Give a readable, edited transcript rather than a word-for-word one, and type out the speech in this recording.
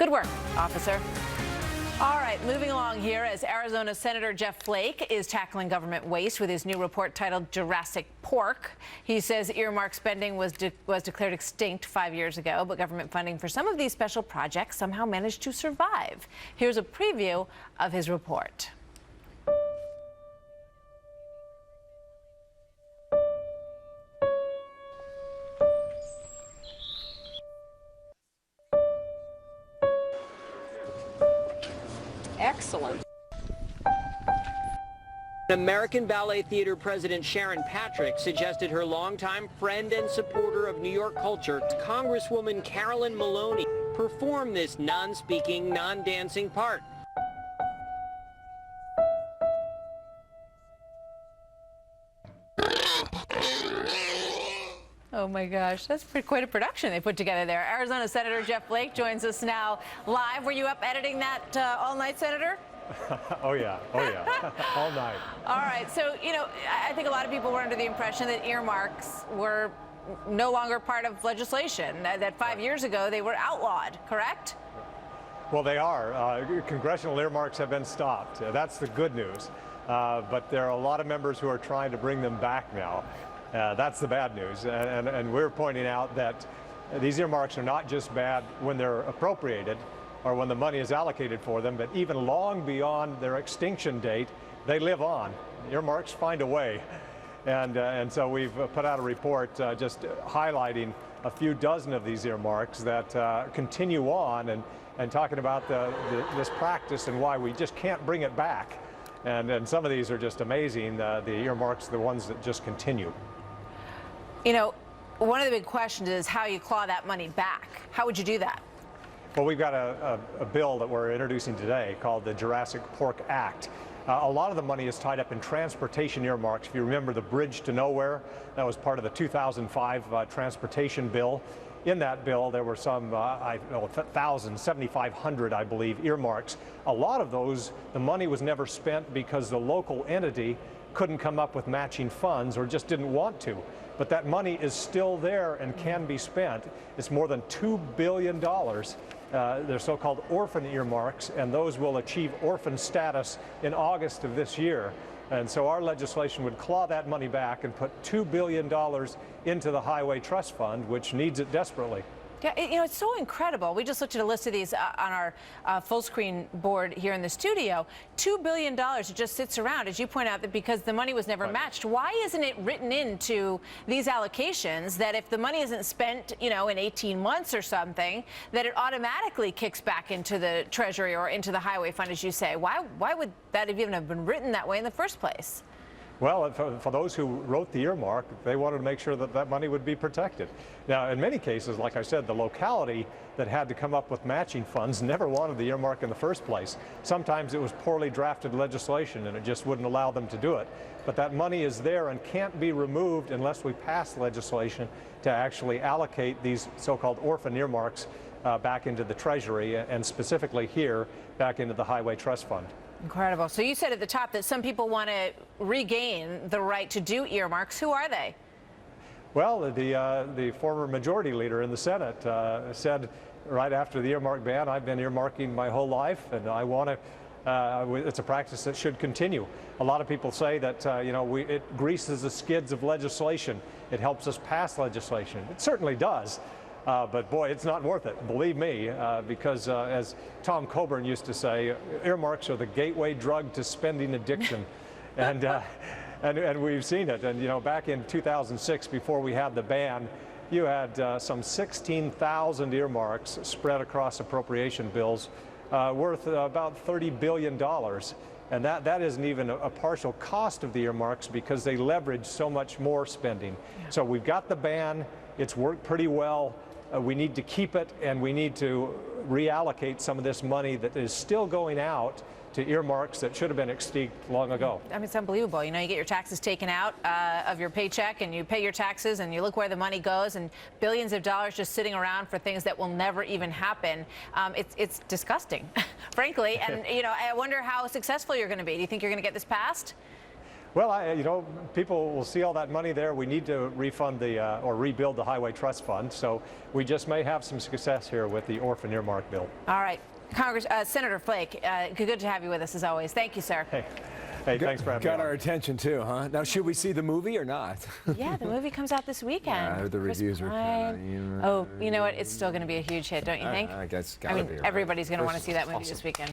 Good work, officer. All right, moving along here as Arizona Senator Jeff Flake is tackling government waste with his new report titled Jurassic Pork. He says earmark spending was declared extinct 5 years ago, but government funding for some of these special projects somehow managed to survive. Here's a preview of his report. Excellent. American Ballet Theater President Sharon Patrick suggested her longtime friend and supporter of New York culture, Congresswoman Carolyn Maloney, perform this non-speaking, non-dancing part. Oh my gosh, that's quite a production they put together there. Arizona Senator Jeff Flake joins us now live. Were you up editing that all night, Senator? Oh yeah, all night. All right, so, you know, I think a lot of people were under the impression that earmarks were no longer part of legislation, that 5 years ago they were outlawed, correct? Well, they are. Congressional earmarks have been stopped. That's the good news. But there are a lot of members who are trying to bring them back now. That's the bad news. And we're pointing out that these earmarks are not just bad when they're appropriated or when the money is allocated for them, but even long beyond their extinction date, they live on. Earmarks find a way. And so we've put out a report just highlighting a few dozen of these earmarks that continue on and talking about this practice and why we just can't bring it back. And some of these are just amazing, the earmarks, the ones that just continue. You know, one of the big questions is how you claw that money back. How would you do that? Well, we've got a bill that we're introducing today called the Jurassic Pork Act. A lot of the money is tied up in transportation earmarks. If you remember the Bridge to Nowhere, that was part of the 2005 transportation bill. In that bill, there were some 7,500, I believe, earmarks. A lot of those, the money was never spent because the local entity couldn't come up with matching funds or just didn't want to. But that money is still there and can be spent. It's more than $2 billion. They're so-called orphan earmarks, and those will achieve orphan status in August of this year. And so our legislation would claw that money back and put $2 billion into the Highway Trust Fund, which needs it desperately. Yeah, you know, it's so incredible. We just looked at a list of these on our full screen board here in the studio. $2 billion it just sits around, as you point out, that because the money was never matched. Why isn't it written into these allocations that if the money isn't spent, you know, in 18 months or something, that it automatically kicks back into the Treasury or into the Highway Fund, as you say? Why would that even have been written that way in the first place? Well, for those who wrote the earmark, they wanted to make sure that that money would be protected. Now, in many cases, like I said, the locality that had to come up with matching funds never wanted the earmark in the first place. Sometimes it was poorly drafted legislation and it just wouldn't allow them to do it. But that money is there and can't be removed unless we pass legislation to actually allocate these so-called orphan earmarks back into the Treasury and specifically here back into the Highway Trust Fund. Incredible. So you said at the top that some people want to regain the right to do earmarks. Who are they? Well, the former majority leader in the Senate said right after the earmark ban, I've been earmarking my whole life, and I want to. It's a practice that should continue. A lot of people say that you know, it greases the skids of legislation. It helps us pass legislation. It certainly does. But boy, it's not worth it, believe me, because as Tom Coburn used to say, earmarks are the gateway drug to spending addiction. And we've seen it. And, you know, back in 2006, before we had the ban, you had some 16,000 earmarks spread across appropriation bills worth about $30 billion. And that isn't even a partial cost of the earmarks because they leverage so much more spending. Yeah. So we've got the ban. It's worked pretty well. We need to keep it, and we need to reallocate some of this money that is still going out to earmarks that should have been extinct long ago. I mean, it's unbelievable. You know, you get your taxes taken out of your paycheck, and you pay your taxes, and you look where the money goes, and billions of dollars just sitting around for things that will never even happen. It's disgusting, frankly. And, you know, I wonder how successful you're going to be. Do you think you're going to get this passed? Well, you know, people will see all that money there. We need to refund or rebuild the Highway Trust Fund. So we just may have some success here with the orphan earmark bill. All right. Senator Flake, good to have you with us as always. Thank you, sir. Hey, thanks for having me. Got our attention too, huh? Now, should we see the movie or not? Yeah, the movie comes out this weekend. Yeah, the reviews were kind of. Oh, you know what? It's still going to be a huge hit, don't you think? I guess. I mean, everybody's going to want to see that movie awesome. this weekend.